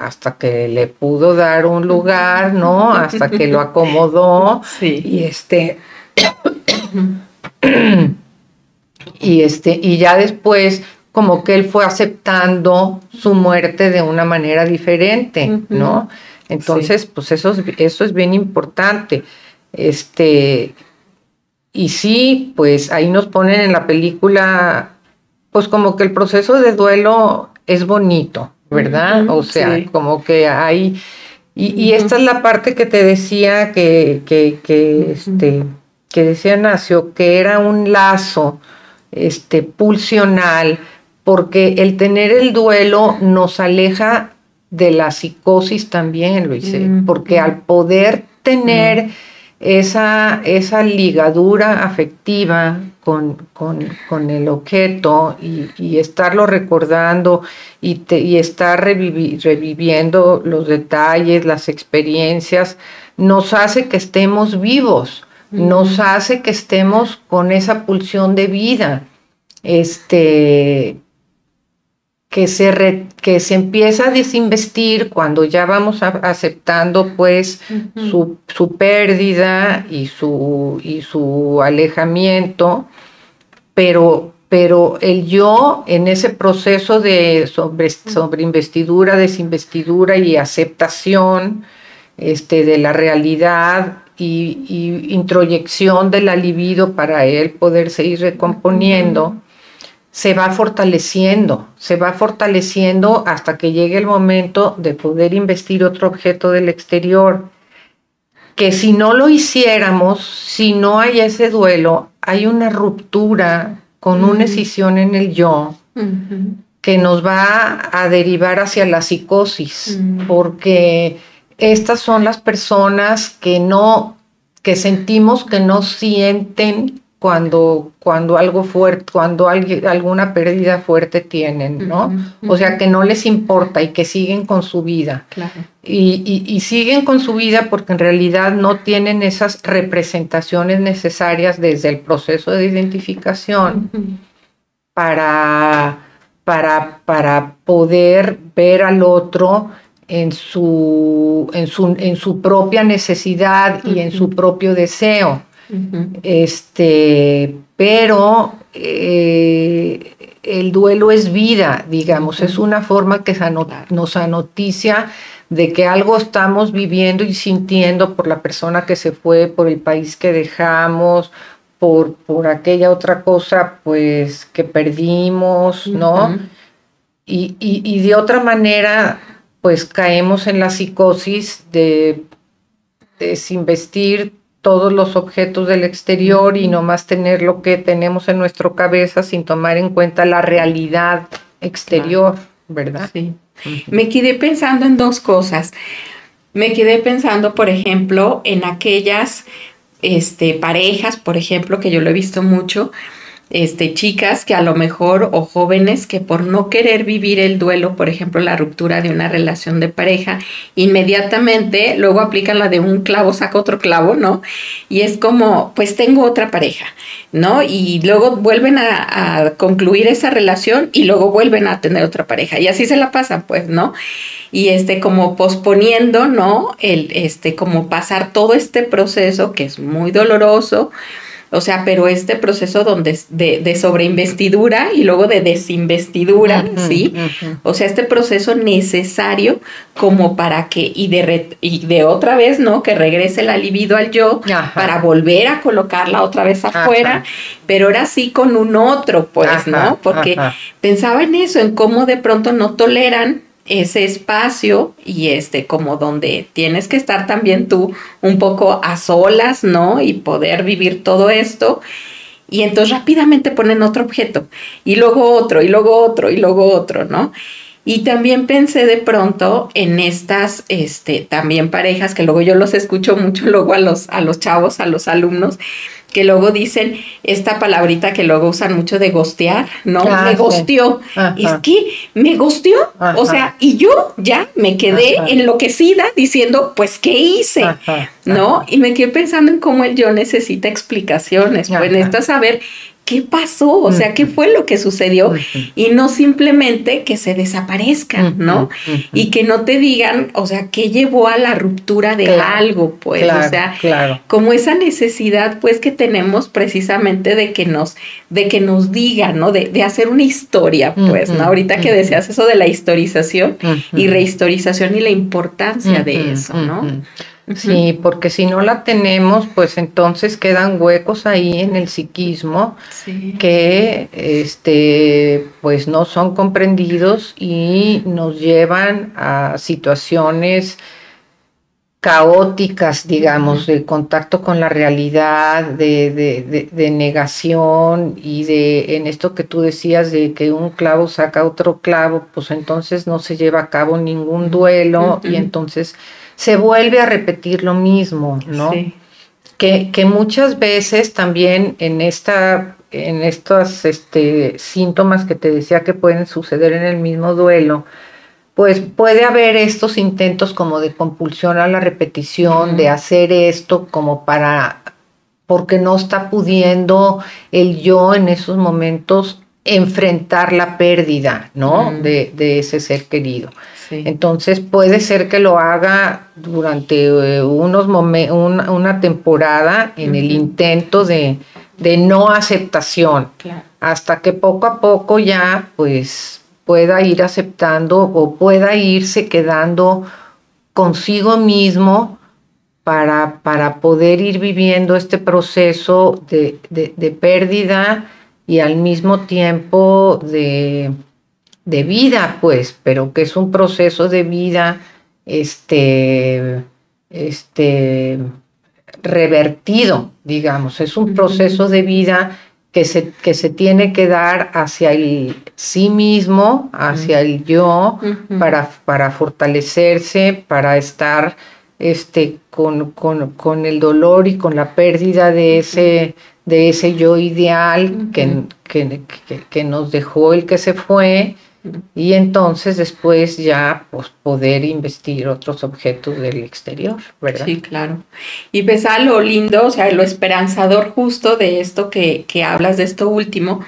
hasta que le pudo dar un lugar, ¿no? Hasta que lo acomodó. Sí. Y ya después como que él fue aceptando su muerte de una manera diferente, ¿no? Entonces, sí, pues eso es bien importante. Y sí, pues ahí nos ponen en la película, pues como que el proceso de duelo es bonito, ¿verdad? O sea, sí, como que hay... Y esta es la parte que te decía que decía Nacio, que era un lazo pulsional, porque el tener el duelo nos aleja de la psicosis también, Luis, porque al poder tener esa ligadura afectiva con el objeto y estarlo recordando y estar reviviendo los detalles, las experiencias, nos hace que estemos vivos, nos hace que estemos con esa pulsión de vida, que se empieza a desinvestir cuando ya vamos aceptando pues su pérdida y su alejamiento, pero el yo en ese proceso de sobreinvestidura, desinvestidura y aceptación de la realidad y introyección de la libido para él poder seguir recomponiendo, se va fortaleciendo hasta que llegue el momento de poder investir otro objeto del exterior, que si no lo hiciéramos, si no hay ese duelo, hay una ruptura con una escisión en el yo que nos va a derivar hacia la psicosis, porque estas son las personas que sentimos que no sienten cuando algo fuerte, cuando alguna pérdida fuerte tienen, ¿no? O sea, que no les importa y que siguen con su vida. Claro. Y siguen con su vida porque en realidad no tienen esas representaciones necesarias desde el proceso de identificación para poder ver al otro en su propia necesidad y en su propio deseo. Pero el duelo es vida, digamos, es una forma que nos anoticia de que algo estamos viviendo y sintiendo por la persona que se fue, por el país que dejamos, por aquella otra cosa pues que perdimos, ¿no? Y de otra manera pues caemos en la psicosis de desinvestir todos los objetos del exterior y nomás tener lo que tenemos en nuestra cabeza sin tomar en cuenta la realidad exterior, ¿verdad? Sí. Me quedé pensando en dos cosas. Me quedé pensando, por ejemplo, en aquellas parejas, por ejemplo, que yo lo he visto mucho, chicas que a lo mejor o jóvenes que por no querer vivir el duelo, por ejemplo, la ruptura de una relación de pareja, inmediatamente luego aplican la de un clavo saca otro clavo, ¿no? Y es como, pues tengo otra pareja, ¿no? Y luego vuelven a concluir esa relación y luego vuelven a tener otra pareja y así se la pasan, pues, ¿no? Y como posponiendo, ¿no? Como pasar todo este proceso que es muy doloroso, o sea, pero este proceso donde de sobreinvestidura y luego de desinvestidura, ¿sí? O sea, este proceso necesario como para que, y de otra vez, ¿no? Que regrese la libido al yo, para volver a colocarla otra vez afuera, pero ahora sí con un otro, pues, ¿no? Porque pensaba en eso, en cómo de pronto no toleran ese espacio y como donde tienes que estar también tú un poco a solas, ¿no? Y poder vivir todo esto. Y entonces rápidamente ponen otro objeto y luego otro y luego otro y luego otro, ¿no? Y también pensé de pronto en estas también parejas que luego yo los escucho mucho luego a los chavos, a los alumnos, que luego dicen esta palabrita que luego usan mucho de gostear, ¿no? Me gosteó. Es que me gosteó. O sea, y yo ya me quedé enloquecida diciendo, pues, ¿qué hice? ¿No? Y me quedé pensando en cómo el yo necesita explicaciones. Pues necesita saber qué pasó, o sea, qué fue lo que sucedió y no simplemente que se desaparezcan, ¿no? Y que no te digan, o sea, qué llevó a la ruptura de algo, pues, o sea, como esa necesidad, pues, que tenemos precisamente de que nos digan, ¿no? De hacer una historia, pues, ¿no? Ahorita que decías eso de la historización y rehistorización y la importancia de eso, ¿no? Sí, porque si no la tenemos, pues entonces quedan huecos ahí en el psiquismo que pues no son comprendidos y nos llevan a situaciones caóticas, digamos, de contacto con la realidad, de negación y en esto que tú decías de que un clavo saca otro clavo, pues entonces no se lleva a cabo ningún duelo y entonces se vuelve a repetir lo mismo, ¿no? Sí. Que muchas veces también en estos síntomas que te decía que pueden suceder en el mismo duelo, pues puede haber estos intentos como de compulsión a la repetición, de hacer esto como porque no está pudiendo el yo en esos momentos enfrentar la pérdida, ¿no? De ese ser querido. Sí. Entonces puede ser que lo haga durante una temporada en el intento de no aceptación, hasta que poco a poco ya pues pueda ir aceptando o pueda irse quedando consigo mismo para poder ir viviendo este proceso de pérdida y al mismo tiempo de vida, pues, pero que es un proceso de vida revertido, digamos, es un proceso de vida que se tiene que dar hacia el sí mismo, hacia el yo, para fortalecerse, para estar con el dolor y con la pérdida de ese yo ideal que nos dejó el que se fue, y entonces después ya pues poder investir otros objetos del exterior, ¿verdad? Sí, claro. Y ves a lo lindo, o sea, lo esperanzador justo de esto que hablas, de esto último,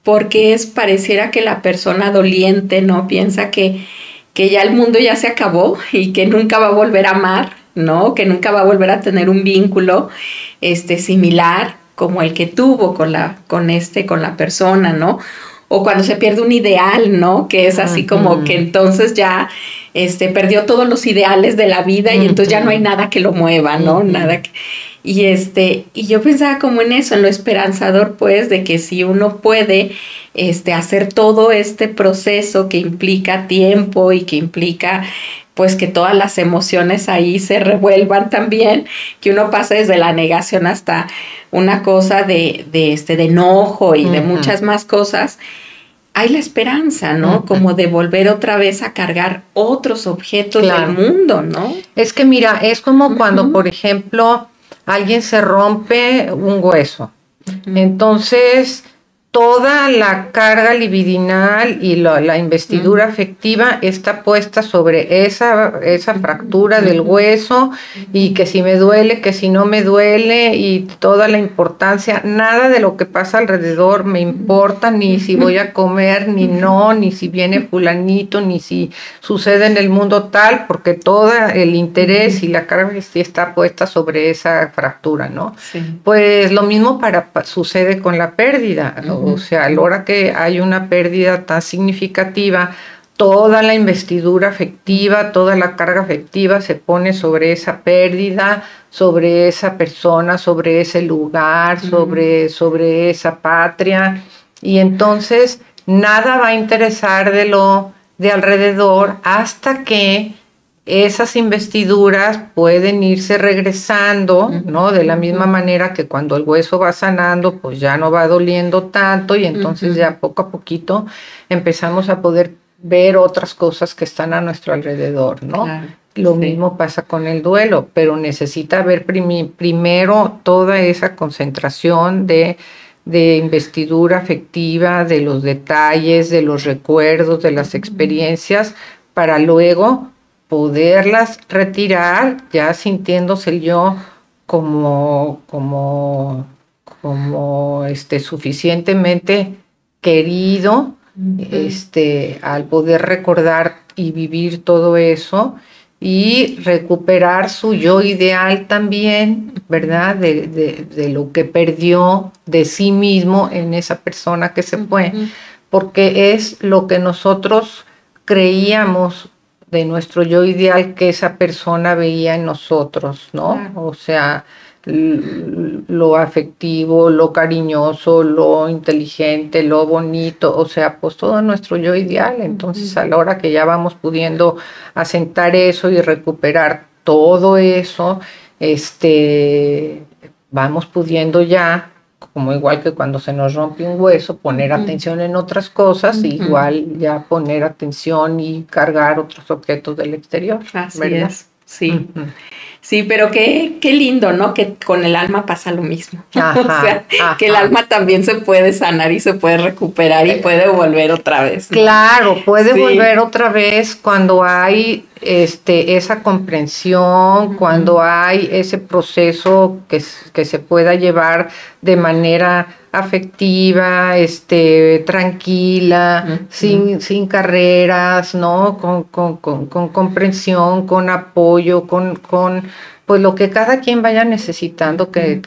porque pareciera que la persona doliente, ¿no? Piensa que ya el mundo ya se acabó y que nunca va a volver a amar, ¿no? Que nunca va a volver a tener un vínculo similar como el que tuvo con la persona, ¿no? O cuando se pierde un ideal, ¿no? Que es así como que entonces ya perdió todos los ideales de la vida y entonces ya no hay nada que lo mueva, ¿no? Nada que... Y yo pensaba como en eso, en lo esperanzador, pues, de que si uno puede hacer todo este proceso que implica tiempo y que implica pues que todas las emociones ahí se revuelvan también, que uno pase desde la negación hasta una cosa de enojo y de muchas más cosas, hay la esperanza, ¿no? Como de volver otra vez a cargar otros objetos del mundo, ¿no? Es que mira, es como cuando, por ejemplo, alguien se rompe un hueso. Entonces, toda la carga libidinal y la investidura afectiva está puesta sobre esa fractura del hueso, y que si me duele, que si no me duele, y toda la importancia, nada de lo que pasa alrededor me importa, ni si voy a comer, ni si viene fulanito, ni si sucede en el mundo tal, porque todo el interés y la carga está puesta sobre esa fractura, ¿no? Sí. Pues lo mismo sucede con la pérdida. O sea, a la hora que hay una pérdida tan significativa, toda la investidura afectiva, toda la carga afectiva se pone sobre esa pérdida, sobre esa persona, sobre ese lugar, sobre esa patria. Y entonces nada va a interesar de alrededor hasta que esas investiduras pueden irse regresando, ¿no? De la misma manera que cuando el hueso va sanando, pues ya no va doliendo tanto, y entonces ya poco a poquito empezamos a poder ver otras cosas que están a nuestro alrededor, ¿no? Claro. Lo mismo pasa con el duelo, pero necesita haber primero toda esa concentración de investidura afectiva, de los detalles, de los recuerdos, de las experiencias, para luego poderlas retirar, ya sintiéndose el yo como suficientemente querido, al poder recordar y vivir todo eso, y recuperar su yo ideal también, ¿verdad? De lo que perdió de sí mismo en esa persona que se fue, porque es lo que nosotros creíamos de nuestro yo ideal que esa persona veía en nosotros, ¿no? Claro. O sea, lo afectivo, lo cariñoso, lo inteligente, lo bonito, o sea, pues todo nuestro yo ideal. Entonces, a la hora que ya vamos pudiendo asentar eso y recuperar todo eso, vamos pudiendo ya, como igual que cuando se nos rompe un hueso, poner atención en otras cosas, igual ya poner atención y cargar otros objetos del exterior. Así ¿verdad? Es, sí. Sí, pero qué lindo, ¿no? Que con el alma pasa lo mismo. Ajá, o sea, que el alma también se puede sanar y se puede recuperar y puede volver otra vez, ¿no? Claro, puede volver otra vez cuando hay esa comprensión, cuando hay ese proceso que se pueda llevar de manera afectiva, tranquila, sin carreras, ¿no? Con comprensión, con apoyo, con pues lo que cada quien vaya necesitando que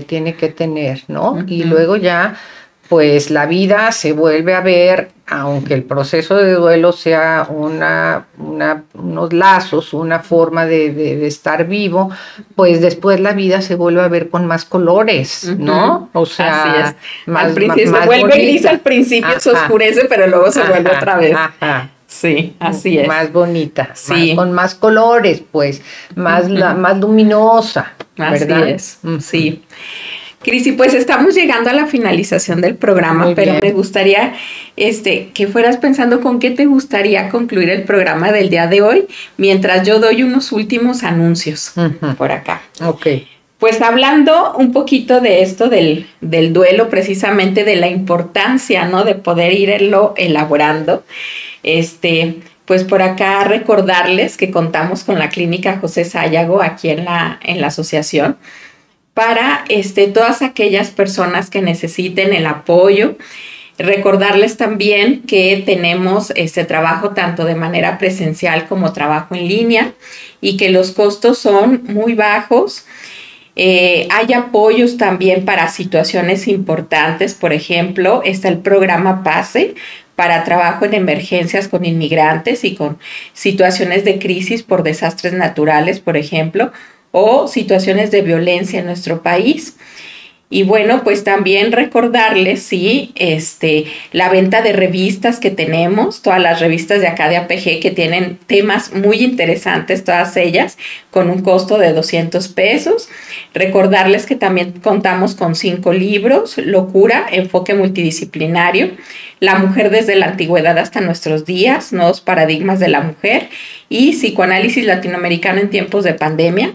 tiene que tener, ¿no? Y luego ya, pues la vida se vuelve a ver, aunque el proceso de duelo sea unos lazos, una forma de estar vivo, pues después la vida se vuelve a ver con más colores, ¿no? O sea, así es. Más se vuelve gris al principio, se oscurece, pero luego se vuelve otra vez. Sí, así es. Más bonita, sí. Con más colores, pues, más luminosa, ¿verdad? Así es, sí. Crisi, pues estamos llegando a la finalización del programa, pero me gustaría que fueras pensando con qué te gustaría concluir el programa del día de hoy, mientras yo doy unos últimos anuncios por acá. Ok. Pues hablando un poquito de esto del duelo, precisamente de la importancia, ¿no? De poder irlo elaborando, pues por acá recordarles que contamos con la Clínica José Sayago aquí en la asociación, para todas aquellas personas que necesiten el apoyo. Recordarles también que tenemos trabajo tanto de manera presencial como trabajo en línea, y que los costos son muy bajos. Hay apoyos también para situaciones importantes. Por ejemplo, está el programa PASE para trabajo en emergencias con inmigrantes y con situaciones de crisis por desastres naturales, por ejemplo, o situaciones de violencia en nuestro país. Y bueno, pues también recordarles, sí, la venta de revistas que tenemos, todas las revistas de acá de APG que tienen temas muy interesantes, todas ellas, con un costo de $200. Recordarles que también contamos con 5 libros: Locura, enfoque multidisciplinario, La mujer desde la antigüedad hasta nuestros días, nuevos paradigmas de la mujer, y Psicoanálisis latinoamericano en tiempos de pandemia.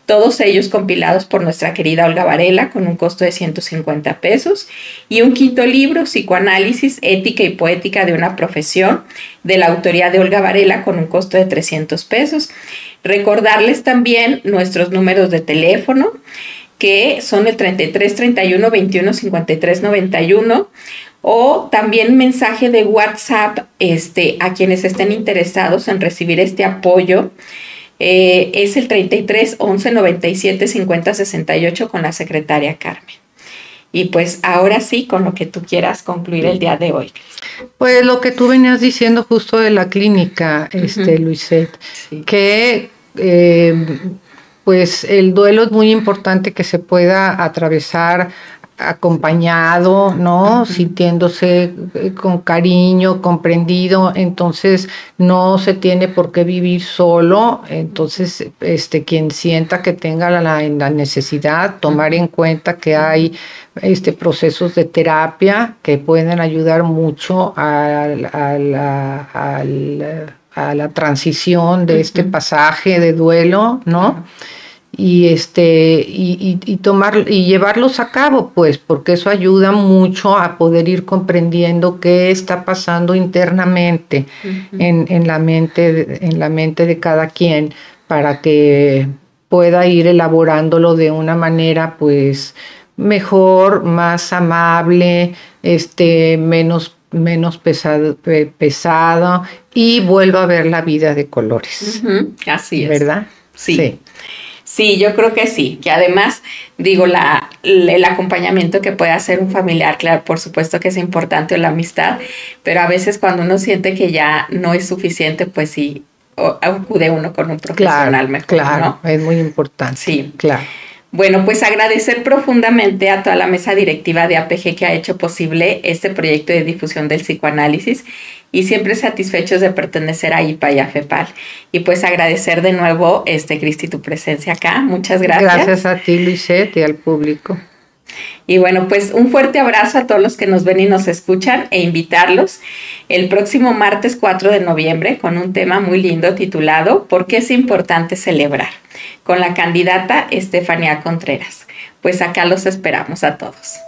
Todos ellos compilados por nuestra querida Olga Varela con un costo de 150 pesos. Y un 5.º libro, Psicoanálisis, ética y poética de una profesión, de la autoría de Olga Varela con un costo de 300 pesos. Recordarles también nuestros números de teléfono, que son el 33 31 21 53 91, o también mensaje de WhatsApp a quienes estén interesados en recibir este apoyo. Es el 33 11 97 50 68 con la secretaria Carmen. Y pues ahora sí, con lo que tú quieras concluir el día de hoy. Pues lo que tú venías diciendo justo de la clínica, Luisette, sí. Que pues el duelo es muy importante que se pueda atravesar acompañado, ¿no? Sintiéndose con cariño, comprendido. Entonces no se tiene por qué vivir solo. Entonces quien sienta que tenga la necesidad, tomar en cuenta que hay procesos de terapia que pueden ayudar mucho a la transición de este pasaje de duelo, ¿no? Y tomar y llevarlos a cabo, pues, porque eso ayuda mucho a poder ir comprendiendo qué está pasando internamente en la mente de cada quien, para que pueda ir elaborándolo de una manera, pues, mejor, más amable, menos pesado, y vuelva a ver la vida de colores. Así es. ¿Verdad? Sí. Sí, yo creo que sí, que además, digo, el acompañamiento que puede hacer un familiar, claro, por supuesto que es importante, o la amistad, pero a veces cuando uno siente que ya no es suficiente, pues sí, acude uno con un profesional mejor, claro, ¿no? Es muy importante. Sí, claro. Bueno, pues agradecer profundamente a toda la mesa directiva de APG que ha hecho posible este proyecto de difusión del psicoanálisis, y siempre satisfechos de pertenecer a IPA y a FEPAL. Y pues agradecer de nuevo, Cristi, tu presencia acá. Muchas gracias. Gracias a ti, Luisette, y al público. Y bueno, pues un fuerte abrazo a todos los que nos ven y nos escuchan, e invitarlos el próximo martes 4 de noviembre con un tema muy lindo titulado ¿Por qué es importante celebrar?, con la candidata Estefanía Contreras. Pues acá los esperamos a todos.